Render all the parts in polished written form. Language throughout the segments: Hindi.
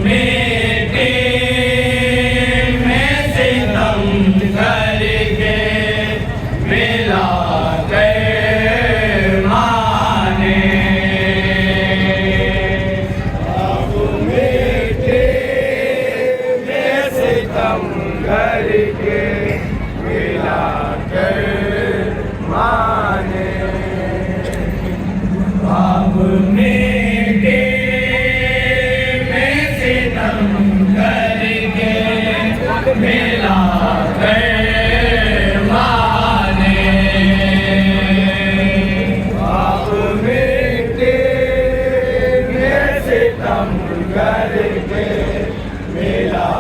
मेटे में सितम करके मिला कर माने। अब मेटे में सितम करके मिला कर माने। अब मेटे में सितम करके मिला कर माने। अब मेटे में सितम करके मिला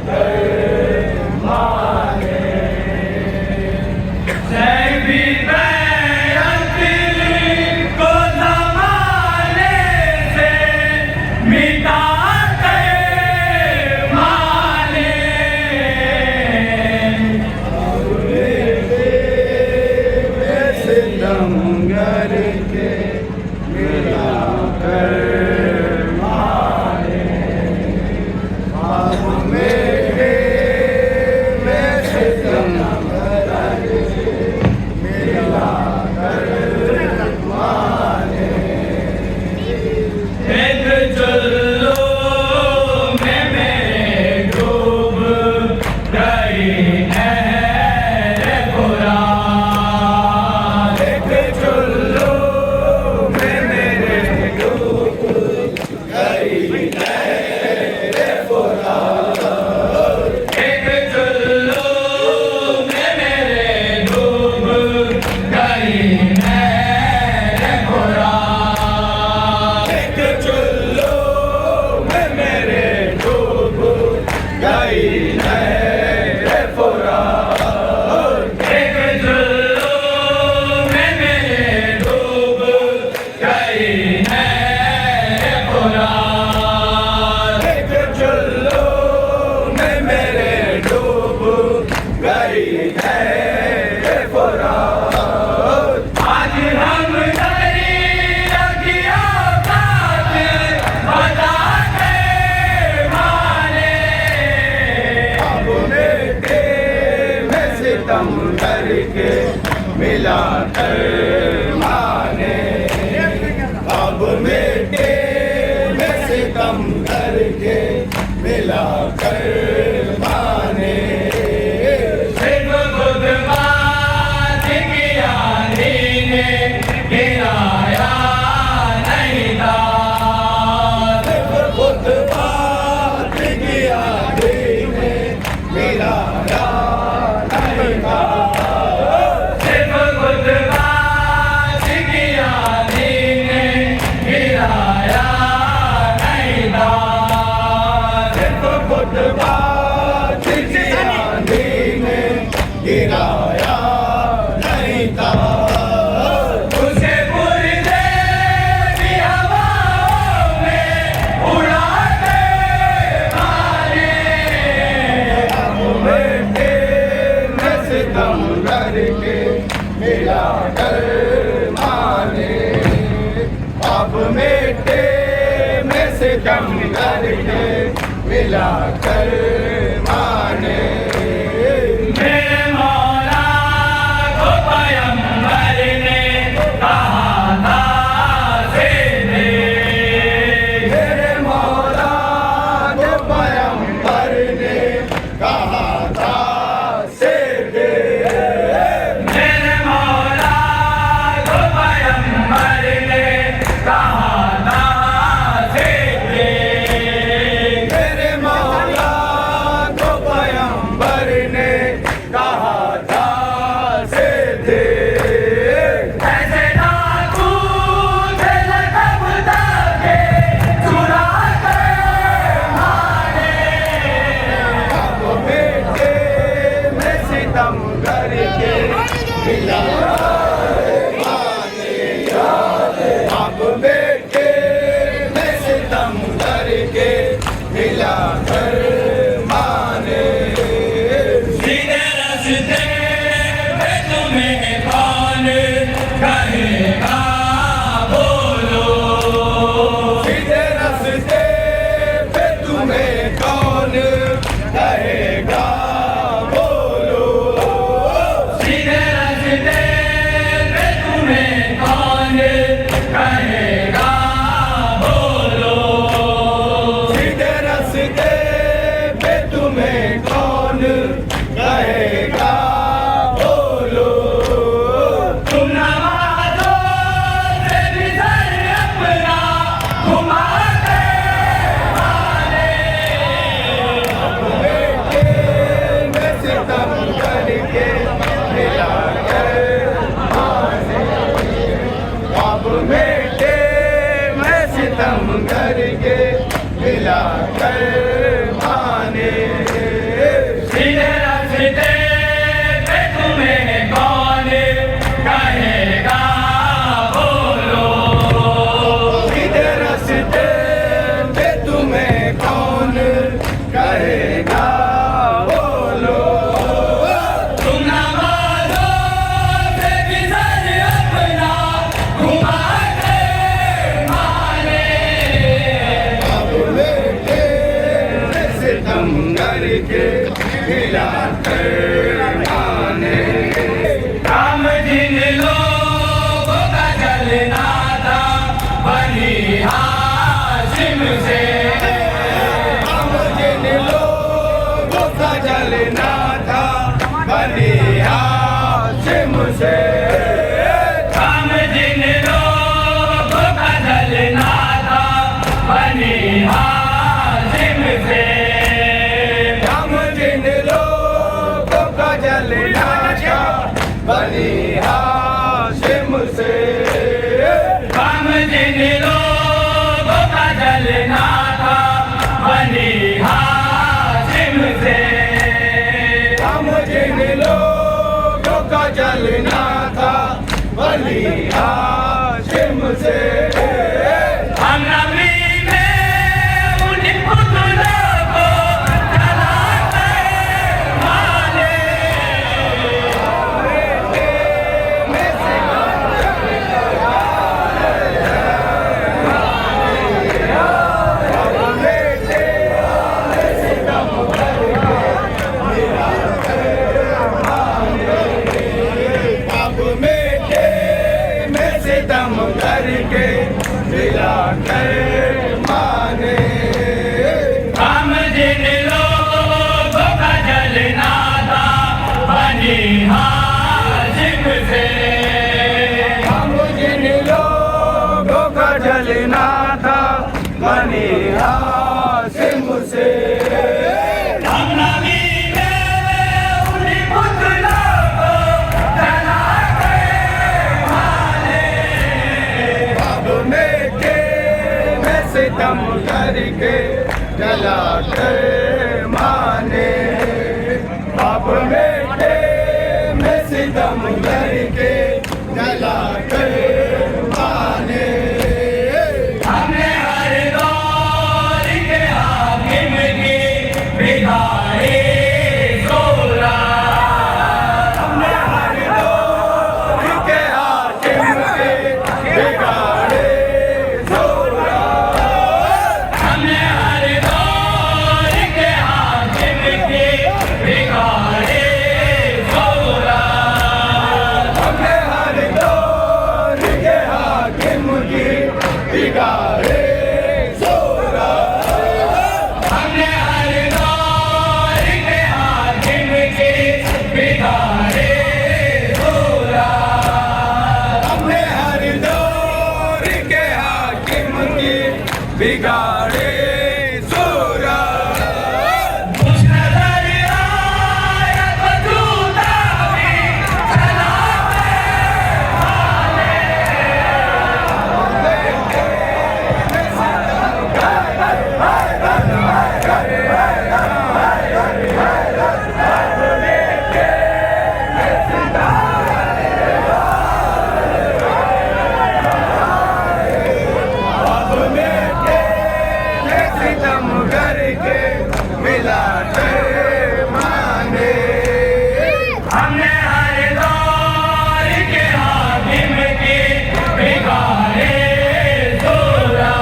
कर माने। सभी बैत को ज़माने से मिटा कर माने। अब मेटे में सितम करके मिला कर माने। अब मेटे में सितम करके मिला कर माने। एक चुल्लू में मेरे डूब गई है पुराण। एक चुल्लू में मेरे डूब गई है पुराण। एक चुल्लू में मेरे डूब गई है पुराण। एक चुल्लू में मेरे डूब गई है पुराण। एक चुल्लू में मेरे डूब गई है पुराण। एक चुल्लू में मेरे डूब गई है पुराण। आज हम दरिया बात बता के माने। अब मेटे में सितम करके मिला कर माने। अब मेटे में सितम करके मिला कर माने। सिर्फ खुद बात किया ने गिराया नहीं था। सिर्फ खुद बात किया ने गिराया नहीं था। सिर्फ खुद बात किया ने गिराया नहीं था। सिर्फ खुद बात किया ने गिराया नहीं था। उसे मुर्दे की हवाओं में उड़ा के मारे। अब मेटे में सितम करके मिला कर माने। अब मेटे में सितम करके मिला कर माने। मेरे मौला को पैगंबर ने कहा था से दे। मेरे मौला को पैगंबर ने कहा था से दे। मेरे मौला को पैगंबर ने कहा था से दे। मेरे मौला को पैगंबर के मिला कर माने। राम जिन लोगों का जलना था बनी हाशिम से, राम जिन लोगों का जलना था बनी हाशिम से, राम जिन लोगों का जलना था बनी हाशिम से, राम जिन लोगों का जलना था बनी हाशिम से, राम जिन लोगों का जलना था बनी हाशिम से, राम जिन लोगों का जलना था बनी हाशिम से। हम नबी में उन पुतलों को जला कर मारे, में से अब बेटे में से दम करके मिला कर माने। हम जिन लोगों का जलना था बनी हाशिम से, हम जिन लोगों का जलना था बनी हाशिम से। हम नबी में उन्हीं पुतलों को जला कर मारे, अब बेटे में से दम करके जला कर माने, अब बेटे में से दम करके जला कर माने। हमने हर दौर के हाकिम की बिगाड़े सोरा, हमने हर दौर के हाकिम के बिगाड़े सोरा, हमने हर दौर के हाकिम के बिगाड़े सोरा, हमने हर दौर के हाकिम की बिगाड़े सोरा, हमने हर दौर के हाकिम के बिगाड़े सोरा, हमने हर दौर के हाकिम की बिगाड़े सोरा। कुछ नजर आया तो जूता भी चला अब बेटे में सितम करके मिला कर माने। हमने हर दौर के हाकिम के बिगाड़े सोरा,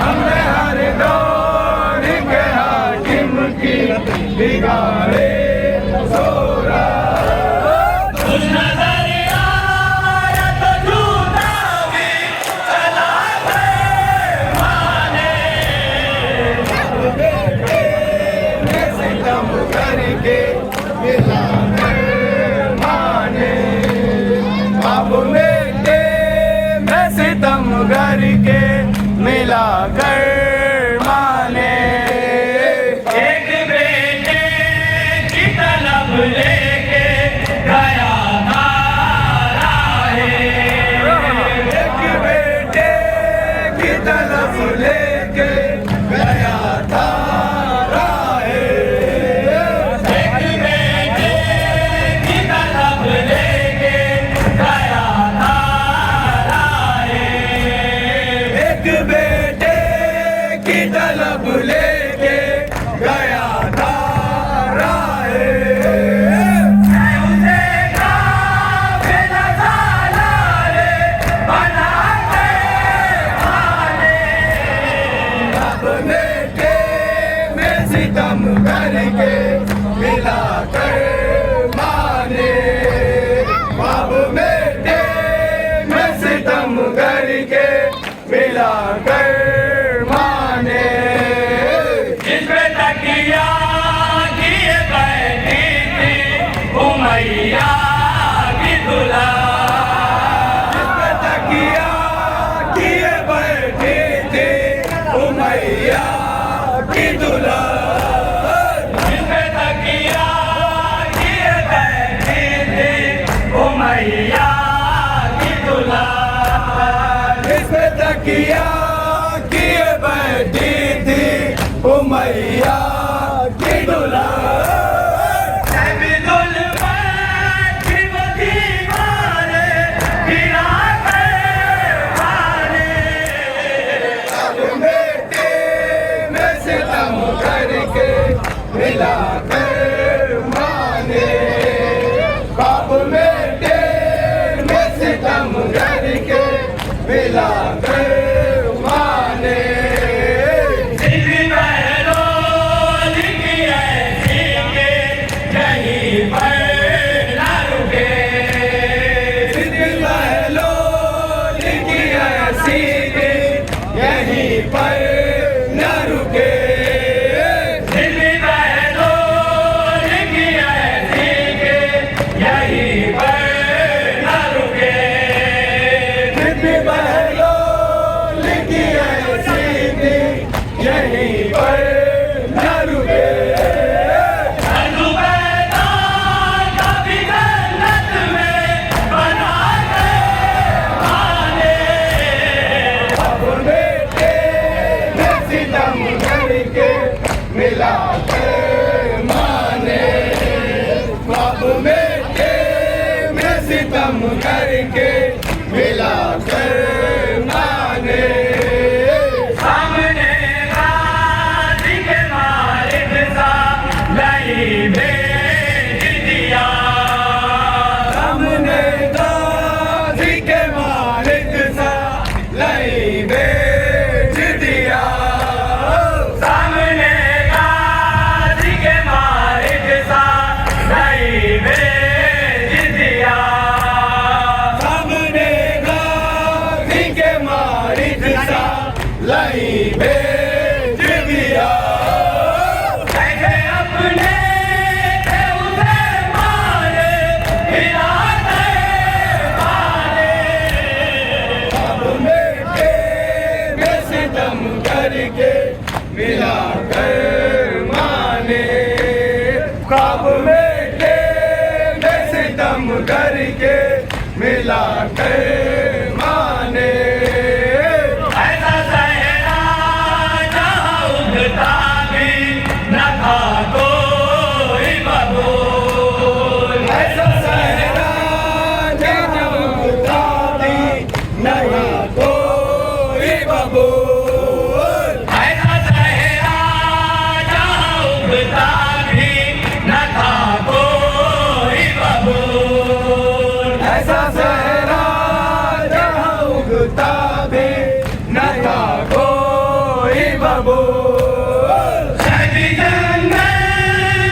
हमने हर दौर के हाकिम की बिगाड़े सोरा। कुछ नजर आया तो जूता भी चला कर माने, अब बेटे में सितम करके मिला कर माने, अब बेटे में सितम करके मिला कर माने। एक बेटे की तलब लेके गया था राहे, एक बेटे की तलब लेके गया था राहे, एक बेटे की तलब लेके गया था राहे, एक बेटे की तलब लेके गया था राहे। मैं उसे काफिला सालारे बना के माने, अब बेटे में सितम करके मिलाकर माने, ख्वाब बेटे में सितम करके मिलाकर माने। जिसपे तकिया किए बैठी थी उमैया की दुल्हा, जिसपे तकिया किए बैठी थी उमैया की दुल्हा, जिसपे तकिया किए बैठी थी उमैया की दुल्हा, जिसपे तकिया किए बैठी थी उमैया की दुल्हा। अब्दुल बैठी वो दीवारे गिरा कर मारे, अब बेटे में सितम करके मिलाकर माने, ख्वाब बेटे में सितम करके मिलाकर माने। सिद्धि बहलोल की ऐसी के कहीं पर न रुके, सिद्ध बहलोल की ऐसी के यहीं पर न रुके, सिद्धि बहलोल की ऐसी के यहीं पर न रुके, सिद्ध बहलोल की ऐसी के यहीं पर न रुके। अजुबैदा कभी जन्नत में बना कर माने, अब बेटे में सितम करके मिलाकर माने, ख्वाब बेटे में सितम करके मिलाकर माने। सामने गाजी के मालिक सा नहीं भेज दिया, हमने गाजी के मालिक सा लई बेच दिया, सामने गाजी के मालिक सा नहीं भेज दिया, हमने गाजी के मालिक सा लई बेच दिया। कैसे अपने थे उसे मारे हिला कर मारे, अब बेटे में सितम करके मिलाकर माने, ख्वाब बेटे में सितम करके मिलाकर माने। ऐसा सहरा जहाँ उगता भी न था कोई बबूल, ऐसा सहरा जहाँ उगता भी नहीं कोई बबूल, ऐसा सहरा जहाँ उगता भी न था कोई बबूल, ऐसा सहरा जहाँ उगता भी न था कोई बबूल। सभी जंगल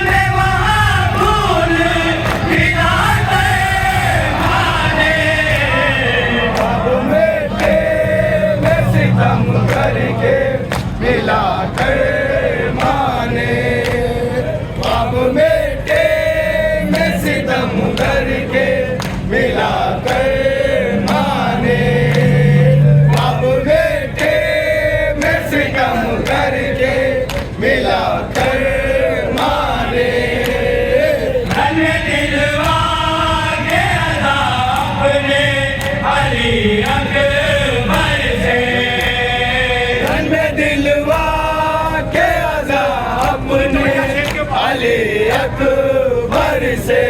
में वहाँ फूल खिला कर माने, अब बेटे में सितम करके मिलाकर माने, अब बेटे में सितम करके मिलाकर माने, अब बेटे में सितम करके मिलाकर माने। धन दिलवा के अदा अपने अली अकबर से, धन में दिलवा के आजा अपने अली अकबर से,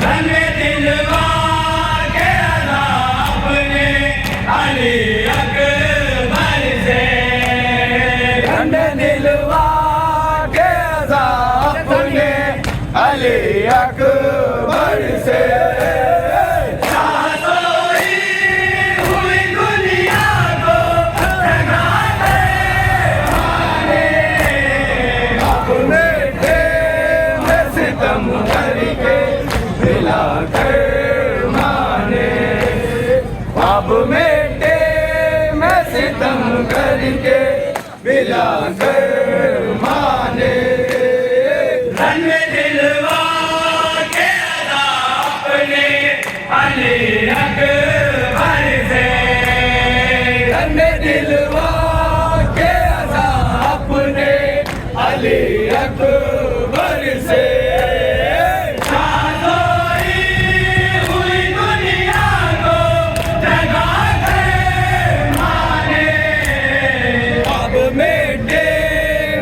धन दिलवा के अदा अपने अली अकबर से, धन में दिलवा के आजा अपने अली अकबर से। सोई हुई दुनिया को जगा कर माने, अपने करके मिला कर माने धन दिलवा के अदा अपने अली अकबर से धन दिलवा के अदा अपने अली अकबर से साजोई हुई दुनिया को जगा कर माने अब मेटे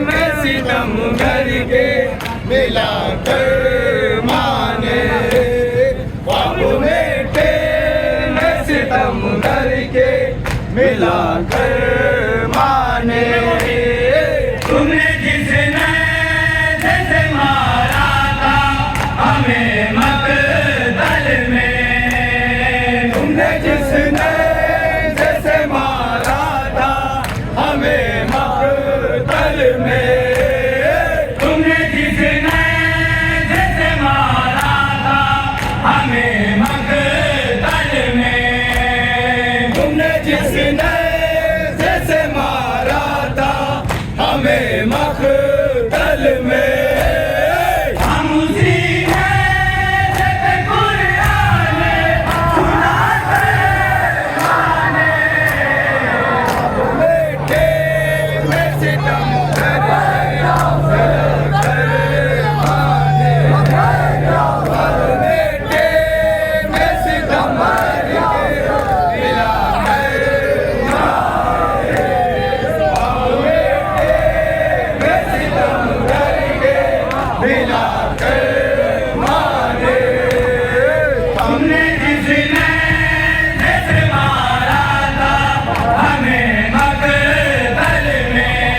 में सितम करके मिला कर माने अब मेटे में सितम करके मिला कर माने तुमने जिसने जैसे मारा था हमें मकतल में तुमने जिसने जैसे मारा था हमें मकतल में तुमने जिसने जैसे मारा था हमें मकतल में तुमने जिसने जैसे मारा था हमें मकतल में हम उसी ने जैसे कुरान सुनाते माने बेटे में सितम करके माने बेटे में सितम करके मिला में सितम करके मिला कर माने तुमने जिसने जैसे मारा था हमें मकतल में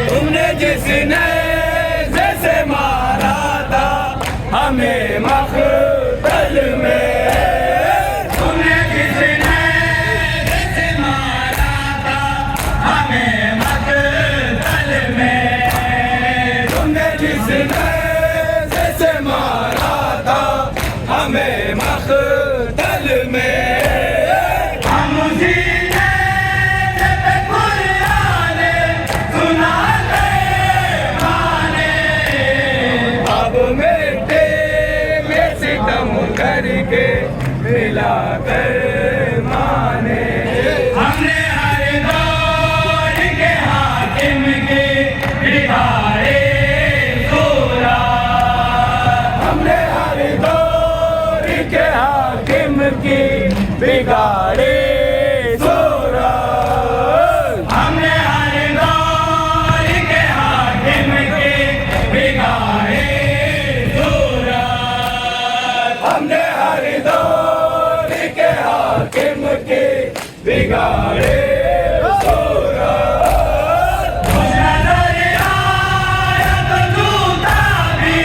तुमने जिसने जैसे मारा था हमें मकतल में तुमने जिसने जैसे मारा था हमें मकतल में तुमने जिसने जैसे मारा था हमें मकतल में हम उसी ने जैसे कुरान सुनाते माने अब मेटे में सितम करके मिला कर माने हमने हर दौर के हाकिम के बिगाड़े सोरा हमने हर दौर के हाकिम की बिगाड़े सोरा हमने हर दौर के हाकिम के बिगाड़े सोरा हमने हर दौर के हाकिम के बिगाड़े सोरा नजर आया तो जूता भी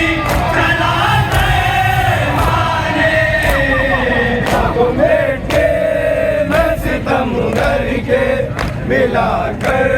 चलाते माने अब मेटे में सितम करके मिला कर